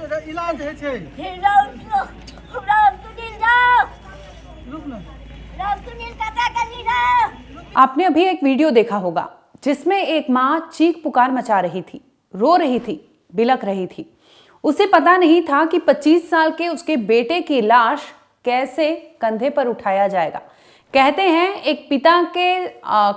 इलाज है छे आपने अभी एक वीडियो देखा होगा जिसमें एक माँ चीख पुकार मचा रही थी, रो रही थी, बिलख रही थी। उसे पता नहीं था कि 25 साल के उसके बेटे की लाश कैसे कंधे पर उठाया जाएगा। कहते हैं एक पिता के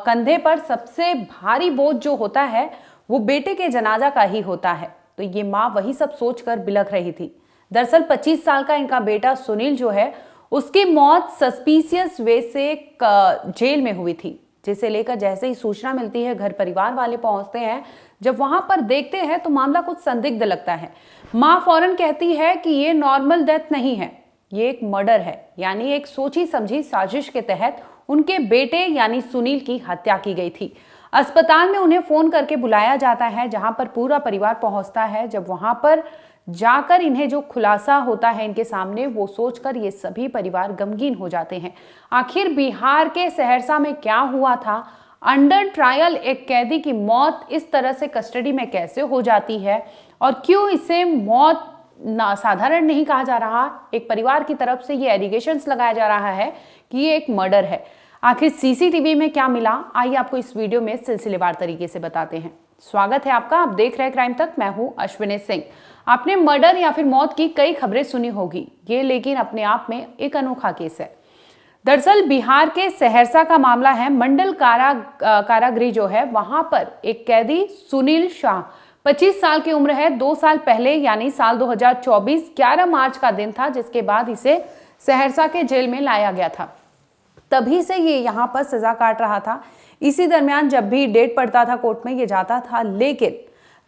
कंधे पर सबसे भारी बोझ जो होता है वो बेटे के जनाजा का ही होता है। तो ये माँ वही सब सोचकर बिलख रही थी। दरअसल 25 साल का इनका बेटा सुनील जो है उसकी मौत सस्पिशियस वे से जेल में हुई थी, जिसे लेकर जैसे ही सूचना मिलती है घर परिवार वाले पहुंचते हैं। जब वहां पर देखते हैं तो मामला कुछ संदिग्ध लगता है। मां फौरन कहती है कि ये नॉर्मल डेथ नहीं है, ये एक मर्डर है, यानी एक सोची समझी साजिश के तहत उनके बेटे यानी सुनील की हत्या की गई थी। अस्पताल में उन्हें फोन करके बुलाया जाता है, जहां पर पूरा परिवार पहुंचता है। जब वहां पर जाकर इन्हें जो खुलासा होता है इनके सामने, वो सोचकर ये सभी परिवार गमगीन हो जाते हैं। आखिर बिहार के सहरसा में क्या हुआ था? अंडर ट्रायल एक कैदी की मौत इस तरह से कस्टडी में कैसे हो जाती है और क्यों इसे मौत ना साधारण नहीं कहा जा रहा? एक परिवार की तरफ से ये एलिगेशंस लगाया जा रहा है कि ये एक मर्डर है। आखिर सीसीटीवी में क्या मिला, आइए आपको इस वीडियो में सिलसिलेवार तरीके से बताते हैं। स्वागत है आपका, आप देख रहे हैं क्राइम तक। मैं हूं अश्विनी सिंह। आपने मर्डर या फिर मौत की कई खबरें सुनी होगी, ये लेकिन अपने आप में एक अनोखा केस है। दरअसल बिहार के सहरसा का मामला है। मंडल कारागृह जो है वहां पर एक कैदी सुनील शाह 25 साल की उम्र है। 2 साल पहले यानी साल 2024 11 मार्च का दिन था, जिसके बाद इसे सहरसा के जेल में लाया गया था। तभी से ये यहाँ पर सजा काट रहा था। इसी दरमियान जब भी डेट पड़ता था कोर्ट में ये जाता था, लेकिन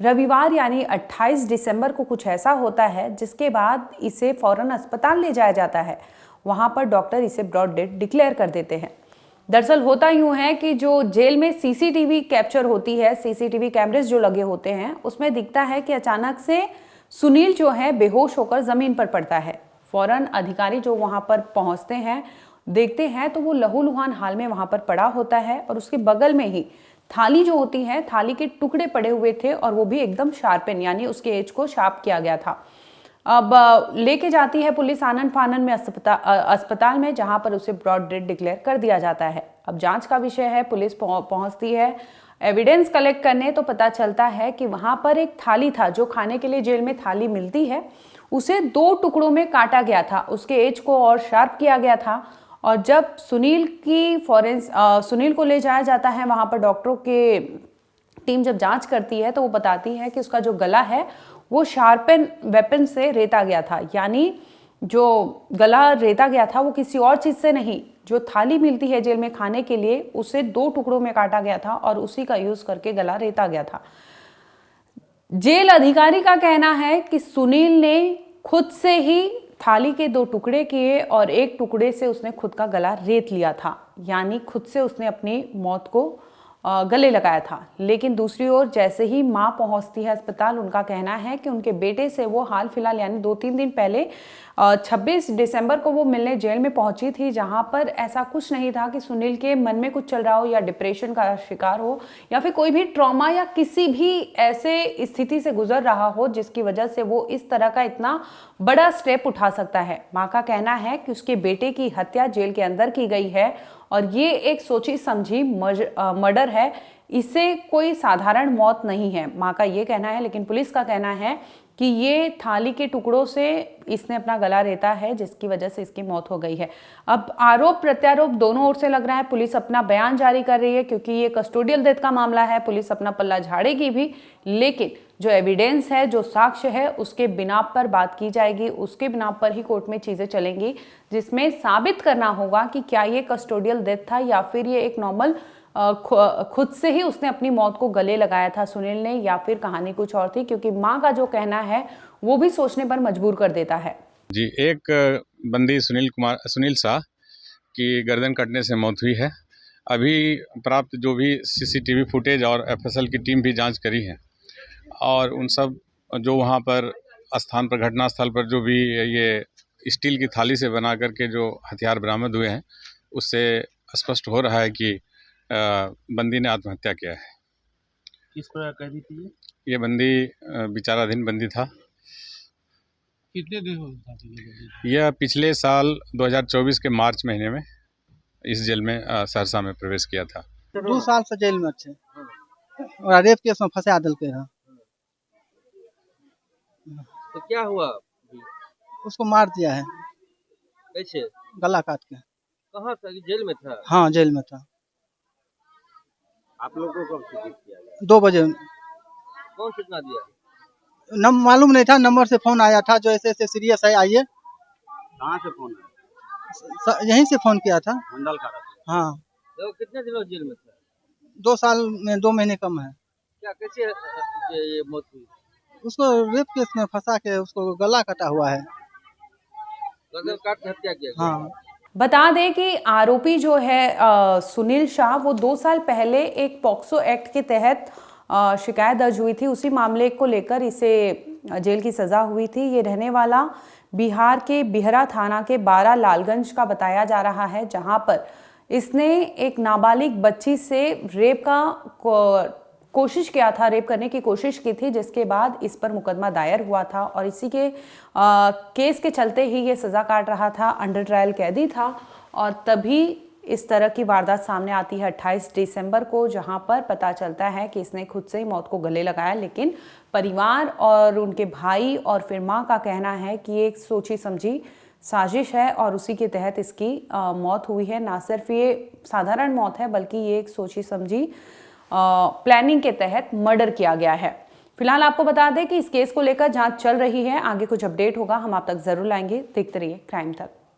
रविवार यानी 28 दिसंबर को कुछ ऐसा होता है जिसके बाद इसे फौरन अस्पताल ले जाया जाता है। वहां पर डॉक्टर इसे ब्रॉड डेथ डिक्लेयर कर देते हैं। दरअसल होता यूं है कि जो जेल में सीसीटीवी कैप्चर होती है, सीसीटीवी कैमरेज जो लगे होते हैं, उसमें दिखता है कि अचानक से सुनील जो है बेहोश होकर जमीन पर पड़ता है। फौरन अधिकारी जो वहां पर पहुंचते हैं, देखते हैं तो वो लहूलुहान हाल में वहां पर पड़ा होता है और उसके बगल में ही थाली जो होती है, थाली के टुकड़े पड़े हुए थे और वो भी एकदम शार्पन यानी उसके एज को शार्प किया गया था। अब लेके जाती है पुलिस आनन फानन में अस्पताल में, जहां पर उसे ब्रॉड डेथ डिक्लेयर कर दिया जाता है। अब जांच का विषय है, पुलिस पहुंचती है एविडेंस कलेक्ट करने, तो पता चलता है कि वहां पर एक थाली था, जो खाने के लिए जेल में थाली मिलती है, उसे 2 टुकड़ों में काटा गया था, उसके एज को और शार्प किया गया था। और जब सुनील को ले जाया जाता है वहां पर, डॉक्टरों के टीम जब जांच करती है तो वो बताती है कि उसका जो गला है वो शार्पन वेपन से रेता गया था, यानी जो गला रेता गया था वो किसी और चीज से नहीं, जो थाली मिलती है जेल में खाने के लिए, उसे 2 टुकड़ों में काटा गया था और उसी का यूज करके गला रेता गया था। जेल अधिकारी का कहना है कि सुनील ने खुद से ही थाली के 2 टुकड़े किए और एक टुकड़े से उसने खुद का गला रेत लिया था, यानी खुद से उसने अपनी मौत को गले लगाया था। लेकिन दूसरी ओर जैसे ही मां पहुंचती है अस्पताल, उनका कहना है कि उनके बेटे से वो हाल फिलहाल यानी 2-3 दिन पहले 26 दिसंबर को वो मिलने जेल में पहुंची थी, जहां पर ऐसा कुछ नहीं था कि सुनील के मन में कुछ चल रहा हो या डिप्रेशन का शिकार हो या फिर कोई भी ट्रॉमा या किसी भी ऐसे स्थिति से गुजर रहा हो जिसकी वजह से वो इस तरह का इतना बड़ा स्टेप उठा सकता है। मां का कहना है कि उसके बेटे की हत्या जेल के अंदर की गई है और ये एक सोची समझी मर्डर है, इसे कोई साधारण मौत नहीं है, मां का ये कहना है। लेकिन पुलिस का कहना है कि ये थाली के टुकड़ों से इसने अपना गला रेता है, जिसकी वजह से इसकी मौत हो गई है। अब आरोप प्रत्यारोप दोनों ओर से लग रहा है। पुलिस अपना बयान जारी कर रही है क्योंकि ये कस्टोडियल डेथ का मामला है, पुलिस अपना पल्ला झाड़ेगी भी, लेकिन जो एविडेंस है, जो साक्ष्य है, उसके बिना पर बात की जाएगी, उसके बिना पर ही कोर्ट में चीजें चलेंगी, जिसमें साबित करना होगा कि क्या ये कस्टोडियल डेथ था या फिर ये एक नॉर्मल खुद से ही उसने अपनी मौत को गले लगाया था सुनील ने, या फिर कहानी कुछ और थी। क्योंकि मां का जो कहना है वो भी सोचने पर मजबूर कर देता है। जी, एक बंदी सुनील शाह की गर्दन कटने से मौत हुई है। अभी प्राप्त जो भी सीसीटीवी फुटेज और एफएसएल की टीम भी जांच करी है और उन सब जो वहां पर स्थान पर, घटना स्थल पर जो भी ये स्टील की थाली से बना करके जो हथियार बरामद हुए हैं, उससे स्पष्ट हो रहा है कि बंदी ने आत्महत्या किया है। किस पर कैदी थी ये बंदी विचाराधीन बंदी था। कितने दिन हो गए था? यह पिछले साल 2024 के मार्च महीने में इस जेल में सहरसा में प्रवेश किया था। 2 साल से जेल में अच्छे और रेप केस में फंसा दिलके हैं। तो क्या हुआ? उसको मार दिया है कैसे? गला काट के। कहाँ था? जेल में था? हाँ जेल में था। आप लोगों को कब सूचित किया गया? 2 बजे कौन सूचना दिया? मालूम नहीं था, नंबर से फोन आया था जो ऐसे ऐसे सीरियस है आइए। कहाँ से फोन आया? यहीं से फोन किया था। मंडल का? हाँ तो कितने दिनों जेल में था? 2 साल में 2 महीने कम है। क्या कैसे ये मौत हुई? उसको रेप केस में फंसा के उसको गला कटा हुआ है। गर्दन काट के हत्या किया गया? हाँ बता दें कि आरोपी जो है सुनील शाह, वो 2 साल पहले एक पॉक्सो एक्ट के तहत शिकायत दर्ज हुई थी। उसी मामले को लेकर इसे जेल की सज़ा हुई थी। ये रहने वाला बिहार के बिहरा थाना के 12 लालगंज का बताया जा रहा है, जहां पर इसने एक नाबालिग बच्ची से रेप का कोशिश किया था, रेप करने की कोशिश की थी, जिसके बाद इस पर मुकदमा दायर हुआ था और इसी के केस के चलते ही ये सज़ा काट रहा था, अंडर ट्रायल कैदी था। और तभी इस तरह की वारदात सामने आती है 28 दिसंबर को, जहां पर पता चलता है कि इसने खुद से ही मौत को गले लगाया। लेकिन परिवार और उनके भाई और फिर माँ का कहना है कि एक सोची समझी साजिश है और उसी के तहत इसकी मौत हुई है। ना सिर्फ ये साधारण मौत है, बल्कि ये एक सोची समझी प्लानिंग के तहत मर्डर किया गया है। फिलहाल आपको बता दें कि इस केस को लेकर जांच चल रही है। आगे कुछ अपडेट होगा हम आप तक जरूर लाएंगे। देखते रहिए क्राइम तक।